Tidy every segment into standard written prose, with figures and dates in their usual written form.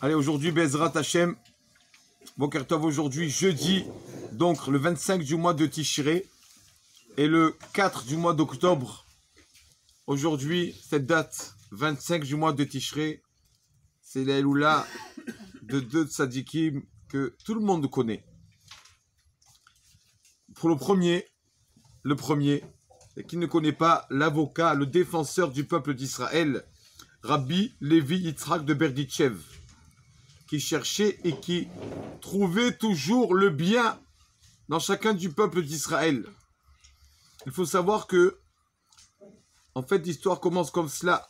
Allez, aujourd'hui, Bezrat Hashem, Boker Tov, aujourd'hui, jeudi, donc le 25 du mois de Tishré et le 4 du mois d'octobre. Aujourd'hui, cette date, 25 du mois de Tishré, c'est la Eloula de deux tzadikim que tout le monde connaît. Pour le premier, et qui ne connaît pas l'avocat, le défenseur du peuple d'Israël, Rabbi Levi Yitzhak de Berditchev, qui cherchait et qui trouvait toujours le bien dans chacun du peuple d'Israël. Il faut savoir que, en fait, l'histoire commence comme cela.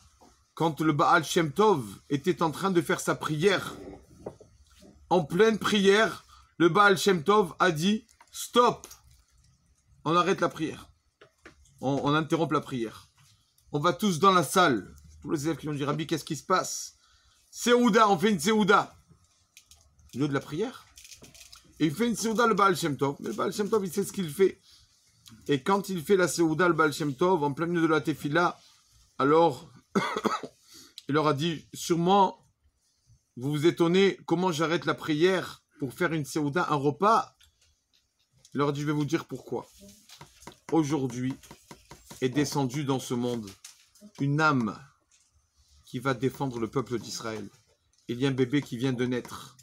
Quand le Baal Shem Tov était en train de faire sa prière, en pleine prière, le Baal Shem Tov a dit « Stop !» On arrête la prière. On interrompt la prière. On va tous dans la salle. Tous les élèves qui ont dit « Rabbi, qu'est-ce qui se passe ?» Séouda, on fait une Séouda. Au lieu de la prière. Et il fait une Séouda, le Baal Shem Tov. Mais le Baal Shem Tov, il sait ce qu'il fait. Et quand il fait la Séouda, le Baal Shem Tov, en plein milieu de la Tefila, alors, il leur a dit, sûrement, vous vous étonnez, comment j'arrête la prière pour faire une Séouda, un repas? Il leur a dit, je vais vous dire pourquoi. Aujourd'hui est descendue dans ce monde une âme qui va défendre le peuple d'Israël. Il y a un bébé qui vient de naître.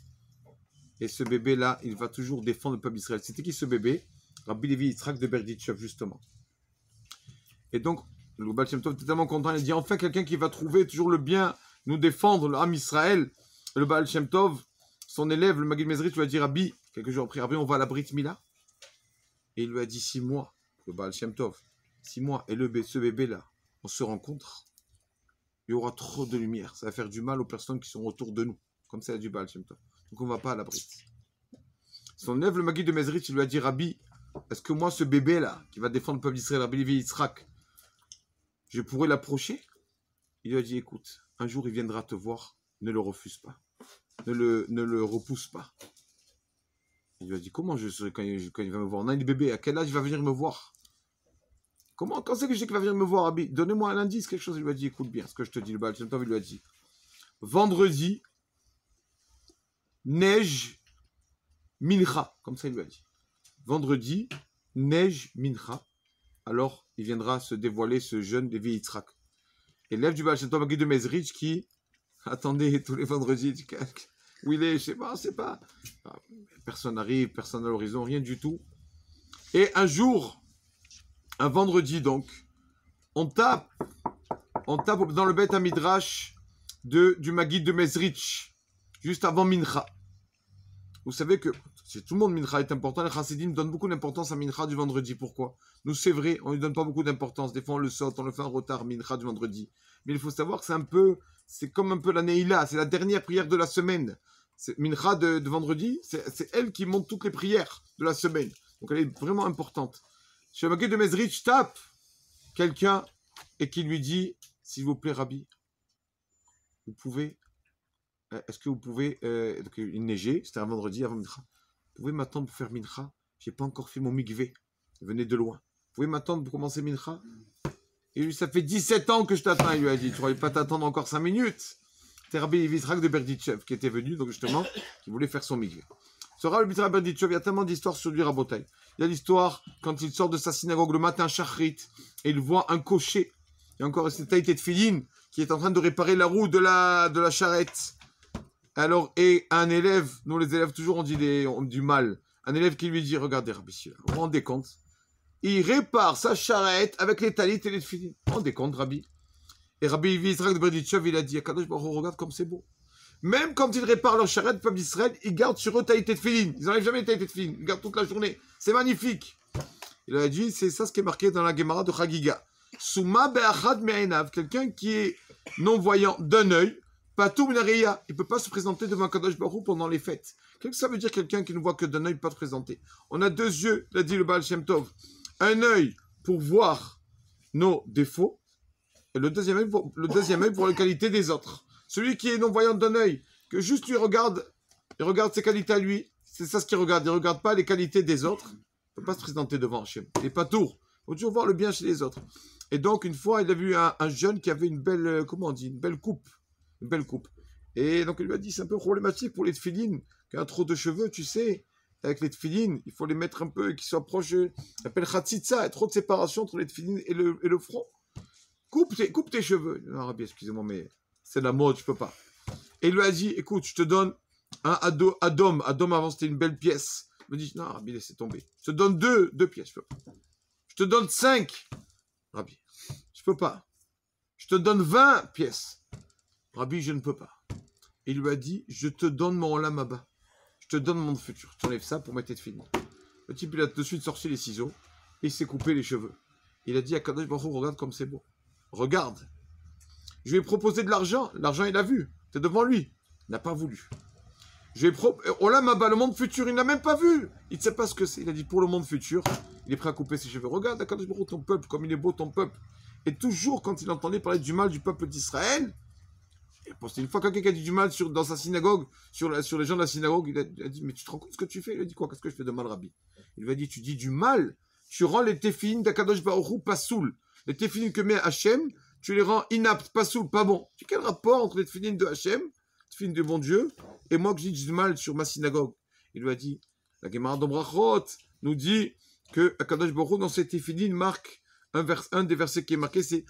Et ce bébé-là, il va toujours défendre le peuple d'Israël. C'était qui ce bébé? Rabbi Levi Yitzhak de Berditchev, justement. Et donc, le Baal Shem Tov était tellement content, il dit, enfin quelqu'un qui va trouver toujours le bien, nous défendre, l'âme Israël. Et le Baal Shem Tov, son élève, le Maggid Mezritch, lui a dit, Rabbi, quelques jours après, Rabbi, on va à la Brit Mila. Et il lui a dit 6 mois, le Baal Shem Tov, 6 mois. Et ce bébé-là, on se rencontre, il y aura trop de lumière. Ça va faire du mal aux personnes qui sont autour de nous. Comme ça, il y a du Baal Shem Tov. Donc on ne va pas à la Brit. Son élève, le Maggid de Mezritch, il lui a dit, Rabbi, est-ce que moi, ce bébé-là, qui va défendre le peuple d'Israël, Rabbi Levi Yitzhak, je pourrais l'approcher? Il lui a dit, écoute, un jour, il viendra te voir, ne le refuse pas. Ne le repousse pas. Il lui a dit, comment je serai quand il va me voir? Non, il est bébé, à quel âge il va venir me voir? Comment, quand c'est que je sais qu'il va venir me voir, Rabbi? Donnez-moi un indice, quelque chose. Il lui a dit, écoute bien ce que je te dis. Le Baal Shem Tov, il lui a dit, vendredi, neige, mincha. Comme ça, il lui a dit. Vendredi, neige, mincha. Alors, il viendra se dévoiler ce jeune Levi Yitzhak. Et l'élève du Baal Shem Tov, Maggid de Mezritch, qui attendait tous les vendredis, où il est, je sais pas. Personne n'arrive, personne à l'horizon, rien du tout. Et un jour, un vendredi donc, on tape dans le Beth Hamidrash du Maggid de Mezritch, juste avant Mincha. Vous savez que tout le monde, Mincha est important. Les Chassidim donnent beaucoup d'importance à Mincha du vendredi. Pourquoi? Nous, c'est vrai, on ne lui donne pas beaucoup d'importance. Des fois, on le saute, on le fait en retard, Mincha du vendredi. Mais il faut savoir que c'est comme un peu la Neila, c'est la dernière prière de la semaine. Mincha de vendredi, c'est elle qui monte toutes les prières de la semaine. Donc, elle est vraiment importante. Chez le Maggid de Mezritch tape quelqu'un et qui lui dit, s'il vous plaît, Rabbi, est-ce que vous pouvez, donc il neigeait, c'était un vendredi avant Mincha, vous pouvez m'attendre pour faire Mincha? Je n'ai pas encore fait mon mikvé, venez de loin. Vous pouvez m'attendre pour commencer Mincha? Et lui, ça fait 17 ans que je t'attends, il lui a dit, tu ne pourrais pas t'attendre encore 5 minutes. C'était Rabbi Levi Yitzhak de Berditchev qui était venu, donc justement, qui voulait faire son mikvé. Ce Rabbi Yitzhak de Berditchev, il y a tellement d'histoires sur lui, Rabotai. Il y a l'histoire, quand il sort de sa synagogue le matin, Shachrit, et il voit un cocher, et encore cette taïté de Filine, qui est en train de réparer la roue de la charrette. Alors, et un élève, nous les élèves toujours on dit du mal, un élève qui lui dit, regardez Rabbi, vous vous rendez compte, il répare sa charrette avec les talites et les filines. Vous vous rendez compte, Rabbi? Et Rabbi Yitzhak de Berditchev, il a dit, Kadosh Baruch Hu, regarde comme c'est beau. Même quand ils réparent leur charrette, le peuple d'Israël, ils gardent sur eux talites de filines. Ils n'enlèvent jamais les talites de filines, ils gardent toute la journée. C'est magnifique. Il a dit, c'est ça ce qui est marqué dans la Gemara de Chagiga. Souma be'achad me'enav, quelqu'un qui est non-voyant d'un œil, Patou Minareya, il ne peut pas se présenter devant Kadosh Baruch Hu pendant les fêtes. Qu'est-ce que ça veut dire quelqu'un qui ne voit que d'un œil, pas se présenter? On a 2 yeux, l'a dit le Baal Shem Tov. Un œil pour voir nos défauts, et le deuxième œil pour les qualités des autres. Celui qui est non-voyant d'un œil, que juste lui regarde, il regarde ses qualités à lui, c'est ça ce qu'il regarde. Il ne regarde pas les qualités des autres. Il ne peut pas se présenter devant Hachem. Il n'est pas tour. Il faut toujours voir le bien chez les autres. Et donc, une fois, il a vu un jeune qui avait une belle, comment on dit, une belle coupe. Une belle coupe. Et donc, il lui a dit, c'est un peu problématique pour les tefilines, qui a trop de cheveux, tu sais. Avec les tefilines, il faut les mettre un peu, qu'ils soient proches, on appelle khatsitsa, trop de séparation entre les tefilines et le front. Coupe tes cheveux. Non, Rabbi, excusez-moi, mais c'est la mode, je peux pas. Et il lui a dit, écoute, je te donne un Adom. Adom, avant, c'était une belle pièce. Il me dit, non, Rabbi, laissez tomber. Je te donne deux pièces, je peux pas. Je te donne 5. Rabbi, je peux pas. Je te donne 20 pièces. Rabbi, je ne peux pas. Il lui a dit, je te donne mon olam haba. Je te donne mon futur. Tu enlèves ça pour mettre tes films. Le type, il a de suite sorti les ciseaux et il s'est coupé les cheveux. Il a dit à Kadosh Baruch Hu, regarde comme c'est beau. Regarde. Je lui ai proposé de l'argent. L'argent, il a vu. C'est devant lui. Il n'a pas voulu. Je lui ai proposé, olam haba, le monde futur, il n'a même pas vu. Il ne sait pas ce que c'est. Il a dit, pour le monde futur, il est prêt à couper ses cheveux. Regarde, Kadosh Baruch Hu, ton peuple, comme il est beau, ton peuple. Et toujours, quand il entendait parler du mal du peuple d'Israël, une fois quelqu'un qui a dit du mal dans sa synagogue, sur les gens de la synagogue, il a dit, mais tu te rends compte ce que tu fais? Il a dit quoi? Qu'est-ce que je fais de mal, Rabbi? Il lui a dit, tu dis du mal, tu rends les téphines d'Akadosh Baruch Hu pas soul. Les téphines que met Hachem, tu les rends inaptes, pas soul, pas bon. Quel rapport entre les téphines de Hachem, les téphines de bon Dieu, et moi que je dis du mal sur ma synagogue? Il lui a dit, la Gemara d'Ombrachot nous dit que Akadosh Baruch Hu, dans ses téphines, marque un des versets qui est marqué, c'est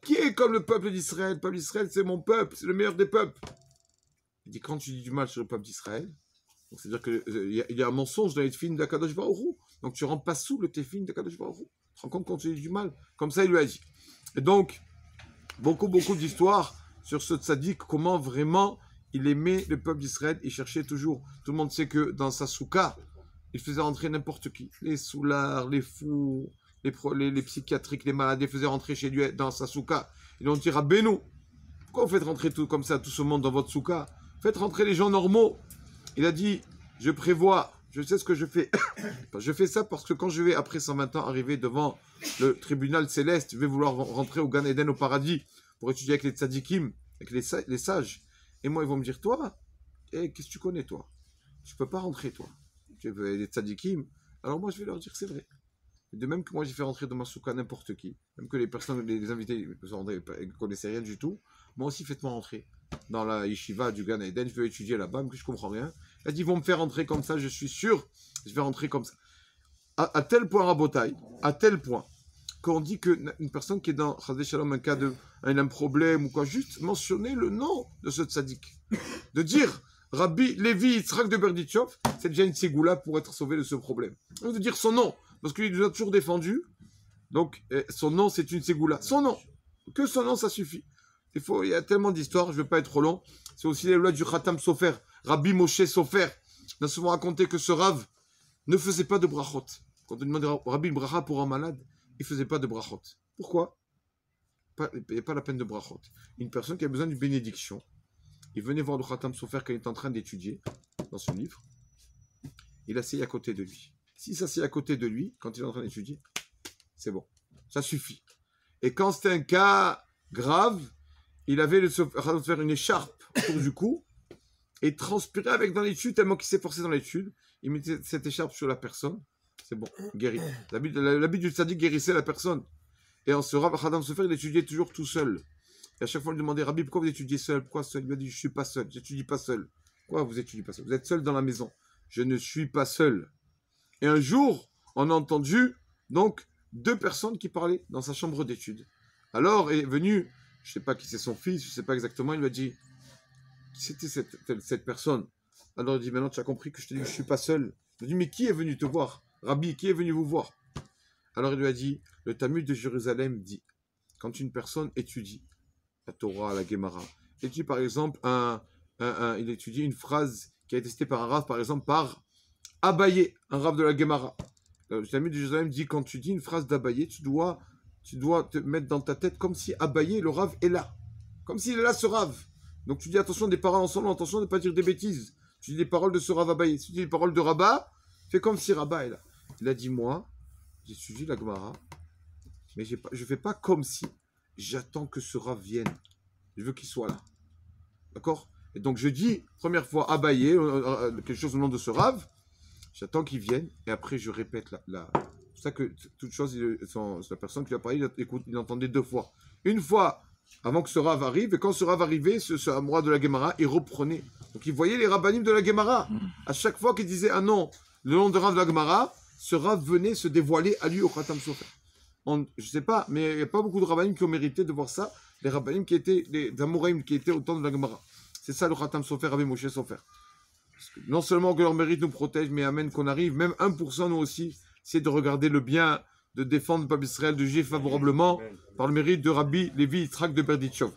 qui est comme le peuple d'Israël? Le peuple d'Israël, c'est mon peuple, c'est le meilleur des peuples. Il dit, quand tu dis du mal sur le peuple d'Israël, c'est-à-dire qu'il y a un mensonge dans les téphines d'Akadosh Baruch Hu. Donc tu ne rends pas sous le téphine d'Akadosh Baruch Hu. Tu te rends compte quand tu dis du mal? Comme ça, il lui a dit. Et donc, beaucoup d'histoires sur ce tzaddik, comment vraiment il aimait le peuple d'Israël. Il cherchait toujours. Tout le monde sait que dans sa souka, il faisait rentrer n'importe qui. Les soulards, les fous, les psychiatriques, les malades, ils faisaient rentrer chez lui dans sa souka. Ils ont dit, Rabbeinu, pourquoi vous faites rentrer tout comme ça, tout ce monde dans votre souka? Faites rentrer les gens normaux. Il a dit, je prévois, je sais ce que je fais. Je fais ça parce que quand je vais, après 120 ans, arriver devant le tribunal céleste, je vais vouloir rentrer au Gan Eden, au paradis, pour étudier avec les tzadikim, avec les sages. Et moi, ils vont me dire, toi, qu'est-ce que tu connais, toi? Tu peux pas rentrer, toi. Tu veux les tzadikim. Alors moi, je vais leur dire, c'est vrai. De même que moi, j'ai fait rentrer dans ma souka n'importe qui, même que les personnes, les invités ne connaissaient rien du tout, moi aussi, faites-moi rentrer dans la yeshiva du Gan Eden, je veux étudier là-bas, mais que je comprends rien. Elle dit, ils vont me faire rentrer comme ça, je suis sûr, je vais rentrer comme ça. À tel point, Rabotai, à tel point, qu'on dit qu'une personne qui est dans Chazé Shalom, un cas de un problème ou quoi, juste mentionner le nom de ce tzaddik. De dire, Rabbi Levi Yitzhak de Berditchov, c'est déjà une ségoula pour être sauvé de ce problème. Donc de dire son nom, parce qu'il nous a toujours défendu, donc son nom c'est une ségoula. Son nom, que son nom ça suffit. Il y a tellement d'histoires, je ne vais pas être trop long. C'est aussi les lois du Khatam Sofer, Rabbi Moshe Sofer. On a souvent raconté que ce Rav ne faisait pas de brachot. Quand on demandait Rabbi une bracha pour un malade, il ne faisait pas de brachot. Pourquoi? Il n'y a pas la peine de brachot. Une personne qui a besoin d'une bénédiction, il venait voir le Khatam Sofer quand il est en train d'étudier dans son livre. Il asseyait à côté de lui. Si ça s'assied à côté de lui, quand il est en train d'étudier, c'est bon. Ça suffit. Et quand c'était un cas grave, il avait faire une écharpe autour du cou et transpirait avec dans l'étude, tellement qu'il s'est forcé dans l'étude. Il mettait cette écharpe sur la personne. C'est bon, guéri. L'habit du tzaddik guérissait la personne. Et en ce Rav Chadam Sofer, il étudiait toujours tout seul. Et à chaque fois, on lui demandait, Rabbi, pourquoi vous étudiez seul? Pourquoi seul? Il lui a dit, je ne suis pas seul, j'étudie pas seul. Pourquoi vous étudiez pas seul? Vous êtes seul dans la maison. Je ne suis pas seul. Et un jour, on a entendu, donc, 2 personnes qui parlaient dans sa chambre d'études. Alors est venu, je ne sais pas qui c'est son fils, je ne sais pas exactement, il lui a dit, c'était cette personne. Alors il dit, maintenant tu as compris que je te dis, je ne suis pas seul. Il lui a dit, mais qui est venu te voir? Rabbi, qui est venu vous voir? Alors il lui a dit, le Talmud de Jérusalem dit, quand une personne étudie la Torah, la Gemara, étudie par exemple, il étudie une phrase qui a été citée par un Rav, par exemple, par Abaye, un Rav de la Gemara. Le Talmud de Jérusalem dit, quand tu dis une phrase d'Abaye, tu dois te mettre dans ta tête comme si Abaye, le Rav, est là. Comme s'il est là, ce Rav. Donc tu dis, attention, des paroles ensemble, attention de ne pas dire des bêtises. Tu dis les paroles de ce Rav Abaye. Si tu dis les paroles de Rabat, fais comme si Rabat est là. Il a dit, moi, j'étudie la Gemara, mais je ne fais pas comme si. J'attends que ce Rav vienne. Je veux qu'il soit là. D'accord? Et donc je dis, première fois, Abaye, quelque chose au nom de ce Rav, j'attends qu'il vienne, et après je répète c'est pour ça que toute chose, la personne qui lui a parlé, il entendait 2 fois. Une fois avant que ce Rav arrive. Et quand ce Rav arrivait, ce Amora de la Gemara, il reprenait. Donc il voyait les rabbanim de la Gemara. À chaque fois qu'il disait un nom, le nom de Rav de la Gemara, ce Rav venait se dévoiler à lui au Khatam Sofer. Je ne sais pas, mais il n'y a pas beaucoup de rabbanim qui ont mérité de voir ça. Les rabbanim qui étaient, les Amoraïm qui étaient au temps de la Gemara. C'est ça le Khatam Sofer, Rabbi Moshe Sofer. Non seulement que leur mérite nous protège, mais amen qu'on arrive, même 1% nous aussi, c'est de regarder le bien, de défendre le peuple Israël, de juger favorablement par le mérite de Rabbi Lévi Yitzhak de Berditchov.